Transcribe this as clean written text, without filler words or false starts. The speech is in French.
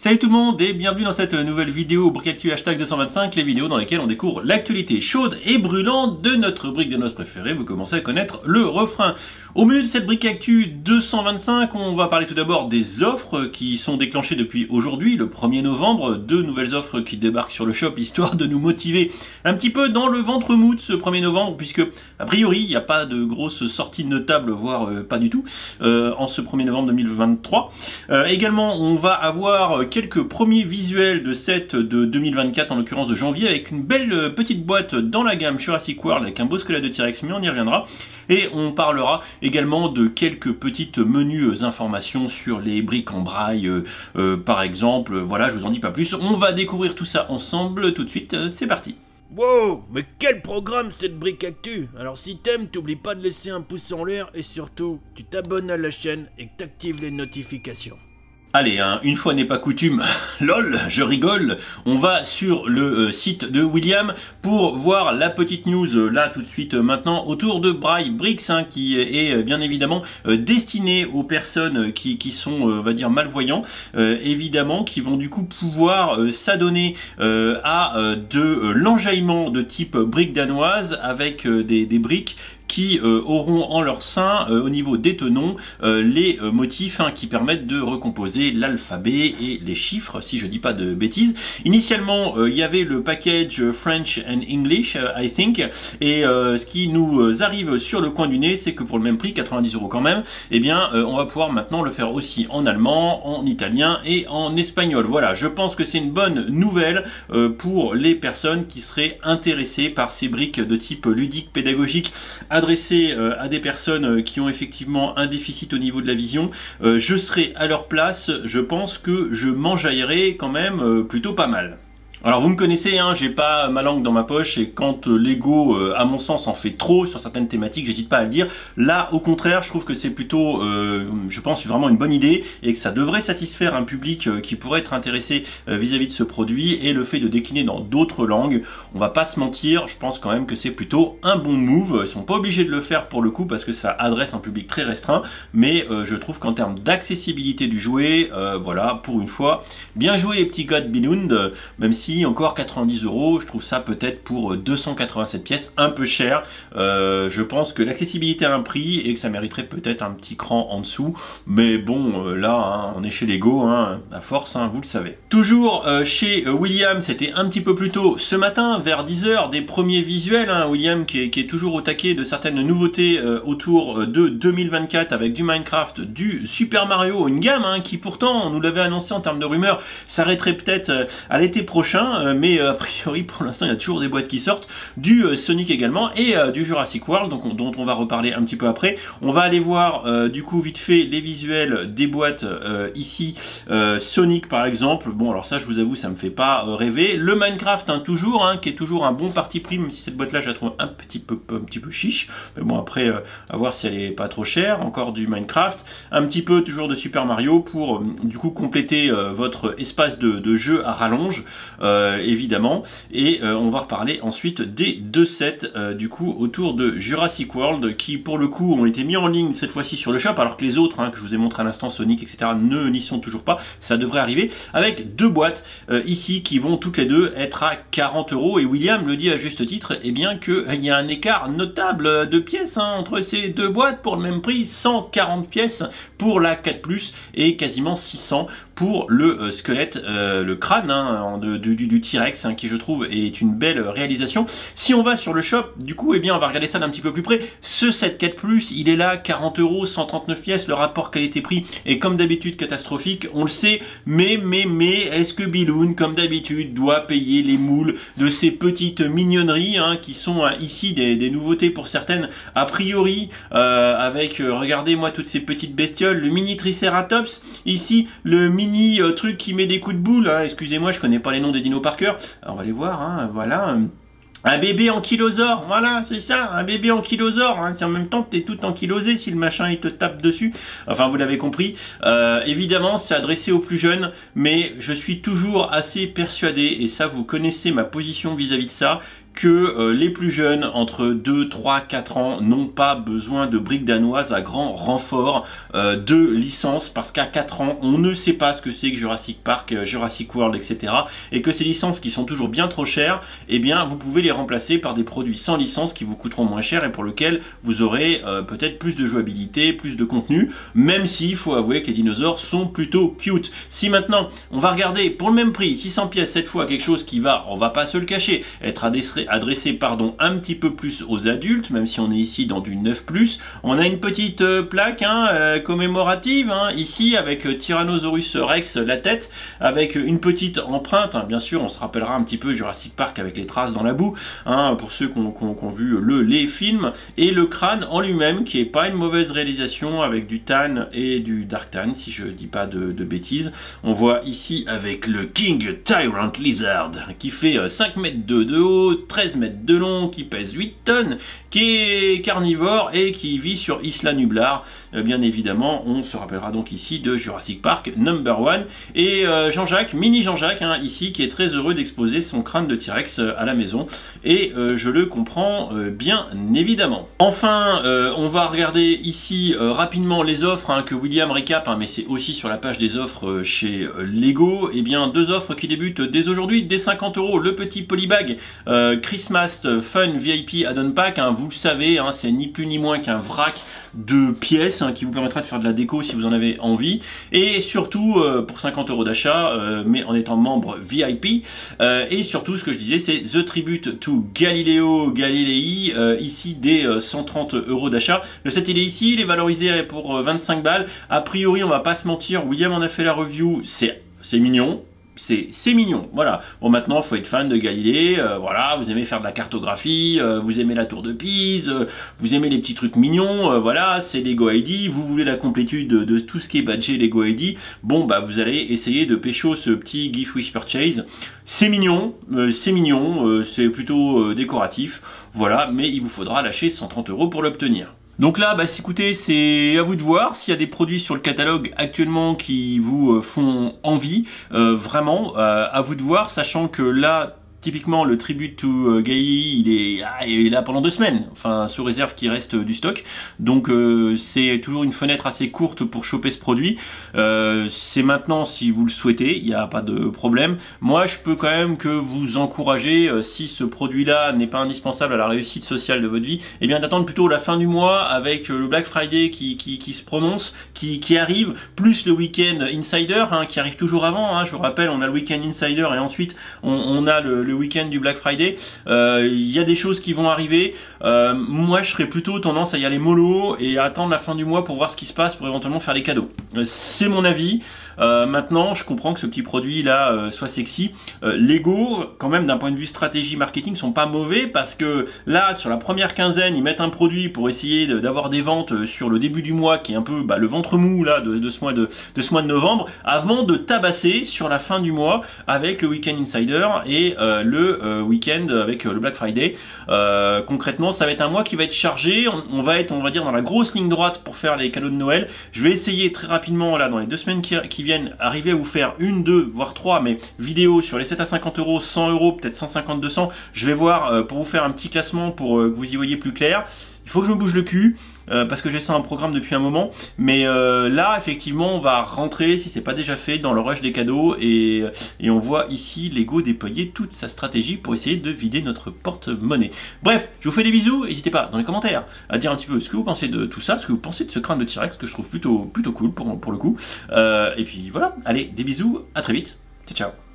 Salut tout le monde et bienvenue dans cette nouvelle vidéo Brick Actu #225, les vidéos dans lesquelles on découvre l'actualité chaude et brûlante de notre brique de noces préférée. Vous commencez à connaître le refrain. Au milieu de cette Brick Actu 225, on va parler tout d'abord des offres qui sont déclenchées depuis aujourd'hui, le 1er novembre. Deux nouvelles offres qui débarquent sur le shop, histoire de nous motiver un petit peu dans le ventre mou de ce 1er novembre, puisque a priori il n'y a pas de grosses sorties notables, voire pas du tout, en ce 1er novembre 2023. Également, on va avoir quelques premiers visuels de sets de 2024, en l'occurrence de janvier, avec une belle petite boîte dans la gamme Jurassic World avec un beau squelette de T-Rex, mais on y reviendra. Et on parlera également de quelques petites menus informations sur les briques en braille, par exemple. Voilà, je vous en dis pas plus. On va découvrir tout ça ensemble tout de suite. C'est parti. Wow, mais quel programme cette Brick Actu! Alors si t'aimes, t'oublies pas de laisser un pouce en l'air et surtout, tu t'abonnes à la chaîne et que t'actives les notifications. Allez, hein, une fois n'est pas coutume, lol, je rigole, on va sur le site de William pour voir la petite news, là tout de suite maintenant, autour de Braille Bricks, hein, qui est bien évidemment destiné aux personnes qui sont, on va dire, malvoyants, évidemment, qui vont du coup pouvoir s'adonner à de l'enjaillement de type brique danoise avec des briques qui auront en leur sein, au niveau des tenons, les motifs qui permettent de recomposer l'alphabet et les chiffres, si je dis pas de bêtises. Initialement, il y avait le package French and English, I think, et ce qui nous arrive sur le coin du nez, c'est que pour le même prix, 90 € quand même, eh bien, on va pouvoir maintenant le faire aussi en allemand, en italien et en espagnol. Voilà, je pense que c'est une bonne nouvelle pour les personnes qui seraient intéressées par ces briques de type ludique, pédagogique, adressé à des personnes qui ont effectivement un déficit au niveau de la vision. Je serai à leur place, je pense que je m'enjaillerai quand même plutôt pas mal. Alors vous me connaissez, hein, j'ai pas ma langue dans ma poche et quand l'ego, à mon sens, en fait trop sur certaines thématiques, j'hésite pas à le dire. Là, au contraire, je trouve que c'est plutôt, je pense, vraiment une bonne idée et que ça devrait satisfaire un public qui pourrait être intéressé vis-à-vis de ce produit, et le fait de décliner dans d'autres langues, on va pas se mentir, je pense quand même que c'est plutôt un bon move. Ils sont pas obligés de le faire pour le coup parce que ça adresse un public très restreint, mais je trouve qu'en termes d'accessibilité du jouet, voilà, pour une fois, bien joué les petits gars de Billund, même si encore 90 €, je trouve ça peut-être pour 287 pièces un peu cher. Je pense que l'accessibilité a un prix et que ça mériterait peut-être un petit cran en dessous, mais bon, là, hein, on est chez Lego, hein, à force, hein, vous le savez. Toujours chez William, c'était un petit peu plus tôt ce matin, vers 10 h, des premiers visuels, hein, William qui est toujours au taquet de certaines nouveautés autour de 2024 avec du Minecraft, du Super Mario, une gamme qui pourtant, on nous l'avait annoncé en termes de rumeurs, s'arrêterait peut-être à l'été prochain, mais a priori pour l'instant il y a toujours des boîtes qui sortent, du Sonic également et du Jurassic World, donc, dont on va reparler un petit peu après. On va aller voir du coup vite fait les visuels des boîtes ici, Sonic par exemple. Bon, alors ça je vous avoue ça me fait pas rêver. Le Minecraft toujours, qui est toujours un bon parti pris, même si cette boîte là je la trouve un petit peu chiche, mais bon après à voir si elle est pas trop chère. Encore du Minecraft, un petit peu toujours de Super Mario pour du coup compléter votre espace de jeu à rallonge, évidemment, et on va reparler ensuite des deux sets du coup autour de Jurassic World, qui pour le coup ont été mis en ligne cette fois-ci sur le shop, alors que les autres que je vous ai montré à l'instant, Sonic etc, n'y sont toujours pas. Ça devrait arriver avec deux boîtes ici qui vont toutes les deux être à 40 €, et William le dit à juste titre, et bien qu'il y a un écart notable de pièces entre ces deux boîtes pour le même prix, 140 pièces pour la 4+, et quasiment 600 pour le squelette, le crâne du T-Rex, qui je trouve est une belle réalisation. Si on va sur le shop, du coup, eh bien, on va regarder ça d'un petit peu plus près. Ce 7 4+, il est là, 40 €, 139 pièces. Le rapport qualité-prix est comme d'habitude catastrophique, on le sait, mais, est-ce que Billund, comme d'habitude, doit payer les moules de ces petites mignonneries, qui sont ici des nouveautés pour certaines, a priori, avec, regardez-moi toutes ces petites bestioles, le mini Triceratops, ici, le mini truc qui met des coups de boule, excusez-moi, je connais pas les noms des dinos par cœur. Alors on va les voir, voilà. Un bébé ankylosaure, voilà, c'est ça, un bébé ankylosaure, c'est en même temps que t'es tout ankylosé si le machin il te tape dessus. Enfin, vous l'avez compris. Évidemment, c'est adressé aux plus jeunes, mais je suis toujours assez persuadé, et ça vous connaissez ma position vis-à-vis de ça, que les plus jeunes, entre 2, 3, 4 ans, n'ont pas besoin de briques danoises à grand renfort de licence, parce qu'à 4 ans, on ne sait pas ce que c'est que Jurassic Park, Jurassic World, etc. Et que ces licences qui sont toujours bien trop chères, eh bien, vous pouvez les remplacer par des produits sans licence qui vous coûteront moins cher et pour lesquels vous aurez peut-être plus de jouabilité, plus de contenu, même s'il faut avouer que les dinosaures sont plutôt cute. Si maintenant, on va regarder pour le même prix, 600 pièces cette fois, quelque chose qui va, on va pas se le cacher, être adressé un petit peu plus aux adultes, même si on est ici dans du 9+. On a une petite plaque commémorative ici avec Tyrannosaurus Rex la tête, avec une petite empreinte. Bien sûr, on se rappellera un petit peu Jurassic Park avec les traces dans la boue, pour ceux qui ont vu les films, et le crâne en lui-même qui est pas une mauvaise réalisation avec du tan et du dark tan, si je dis pas de bêtises. On voit ici avec le King Tyrant Lizard qui fait 5 mètres de haut, 13 mètres de long, qui pèse 8 tonnes, qui est carnivore et qui vit sur Isla Nublar. Bien évidemment, on se rappellera donc ici de Jurassic Park #1 et Jean-Jacques, mini Jean-Jacques ici, qui est très heureux d'exposer son crâne de T-Rex à la maison, et je le comprends bien évidemment. Enfin, on va regarder ici rapidement les offres que William récap, mais c'est aussi sur la page des offres chez Lego. Et bien, 2 offres qui débutent dès aujourd'hui, dès 50 €, le petit polybag Christmas Fun VIP Add-on Pack, vous le savez, c'est ni plus ni moins qu'un vrac de pièces qui vous permettra de faire de la déco si vous en avez envie, et surtout pour 50 € d'achat, mais en étant membre VIP, et surtout ce que je disais, c'est The Tribute to Galileo Galilei, ici des 130 € d'achat. Le set il est ici, il est valorisé pour 25 balles. A priori, on va pas se mentir, William en a fait la review, c'est mignon. C'est mignon, voilà. Bon, maintenant, il faut être fan de Galilée, voilà, vous aimez faire de la cartographie, vous aimez la tour de Pise, vous aimez les petits trucs mignons, voilà, c'est Lego ID, vous voulez la complétude de tout ce qui est badgé Lego ID, bon, bah, vous allez essayer de pécho ce petit Gift Wish Purchase. C'est mignon, c'est plutôt décoratif, voilà, mais il vous faudra lâcher 130 € pour l'obtenir. Donc là, écoutez, c'est à vous de voir s'il y a des produits sur le catalogue actuellement qui vous font envie, vraiment, à vous de voir, sachant que là, typiquement, le Tribute to Galilei, il est là pendant 2 semaines, enfin, sous réserve qu'il reste du stock. Donc, c'est toujours une fenêtre assez courte pour choper ce produit. C'est maintenant si vous le souhaitez, il n'y a pas de problème. Moi, je peux quand même que vous encourager, si ce produit-là n'est pas indispensable à la réussite sociale de votre vie, eh bien, d'attendre plutôt la fin du mois avec le Black Friday qui se prononce, qui arrive, plus le Weekend Insider, qui arrive toujours avant. Je vous rappelle, on a le Weekend Insider et ensuite, on a le week-end du Black Friday. Il y a des choses qui vont arriver. Moi, je serais plutôt tendance à y aller mollo et à attendre la fin du mois pour voir ce qui se passe, pour éventuellement faire des cadeaux. C'est mon avis. Maintenant, je comprends que ce petit produit là soit sexy. Lego, quand même, d'un point de vue stratégie marketing, sont pas mauvais, parce que là, sur la première quinzaine, ils mettent un produit pour essayer d'avoir des ventes sur le début du mois, qui est un peu le ventre mou là de ce mois de novembre, avant de tabasser sur la fin du mois avec le Weekend Insider et le week-end avec le Black Friday. Concrètement, ça va être un mois qui va être chargé. On va être, on va dire, dans la grosse ligne droite pour faire les cadeaux de Noël. Je vais essayer très rapidement là, dans les 2 semaines qui viennent, arriver à vous faire 1, 2, voire 3, mais vidéos sur les 7 à 50 €, 100 €, peut-être 150, 200. Je vais voir pour vous faire un petit classement pour que vous y voyez plus clair. Il faut que je me bouge le cul, parce que j'ai ça en programme depuis un moment. Mais là, effectivement, on va rentrer, si c'est pas déjà fait, dans le rush des cadeaux. Et on voit ici Lego déployer toute sa stratégie pour essayer de vider notre porte-monnaie. Bref, je vous fais des bisous. N'hésitez pas, dans les commentaires, à dire un petit peu ce que vous pensez de tout ça, ce que vous pensez de ce crâne de T-Rex, que je trouve plutôt cool pour le coup. Et puis voilà, allez, des bisous, à très vite. Ciao, ciao.